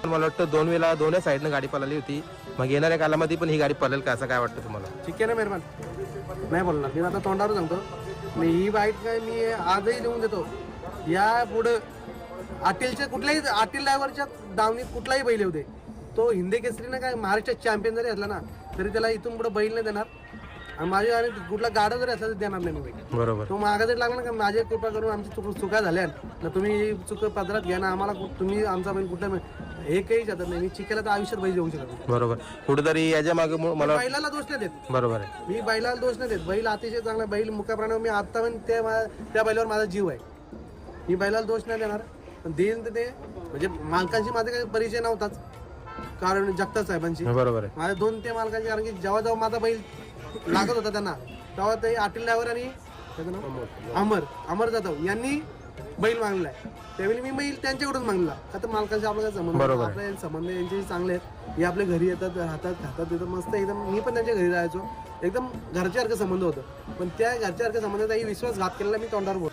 मला वाटतं 2 वेळा दोन्ही साईडनं गाडी पळाली होती. मग येणाऱ्या कालामध्ये पण ही गाडी पळेल का असं काय वाटतं तुम्हाला? ठीक आहे ना मेहरबान, नाही बोलणार मी आता तोंडावर सांगतो. मी ही बाईक काय मी आजही लिहून देतो. या पुढं आटीलच्या कुठल्याही आटील ड्रायव्हरच्या दावणीत कुठलाही बैल येऊ दे, तो हिंदी केसरीनं काय महाराष्ट्र चॅम्पियन जरी असला ना तरी त्याला इथून पुढे बैल नाही देणार. आणि माझ्या आणि कुठला गाडा जरी असला तरी देणार नाही मी बैल. बरोबर. तो मागा जरी लागला ना, माझ्या कृपा करून आमची चुका झाल्या ना, तुम्ही चुक पदरात घ्या ना आम्हाला. तुम्ही आमचा बैल कुठला हे काही जातात नाही. मी चिकेला तर आयुष्यात बैल देऊ शकत नाही. बरोबर. कुठेतरी याच्या मागे मला बैलाला दोष नाही देत. बरोबर आहे. मी बैलाला दोष नाही देत. बैल अतिशय चांगला बैल मुका प्राणी. मी आता पण त्या बैलावर माझा जीव आहे. मी बैलाला दोष नाही देणार. पण देईन तर ते म्हणजे मालकांशी माझा काही परिचय नव्हताच, कारण जगताप साहेबांशी. बरोबर आहे. माझ्या 2 ते मालकांची, कारण की जेव्हा माझा बैल लागत होता त्यांना तेव्हा ते आटील ड्रायव्हर आणि अमर जाधव यांनी बैल मागलेला आहे. त्यावेळी मी बैल त्यांच्याकडून मागला का तर मालकांशी आपला काय संबंध, आपले संबंध यांचे चांगले आहेत. हे आपले घरी येतात, राहतात, खातात, एकदम मस्त. एकदम मी पण त्यांच्या घरी राहायचो. एकदम घरच्यासारखं संबंध होतं. पण त्या घरच्यासारख्या संबंधाचाही विश्वासघात केलेला मी तोंडावर बोलतो.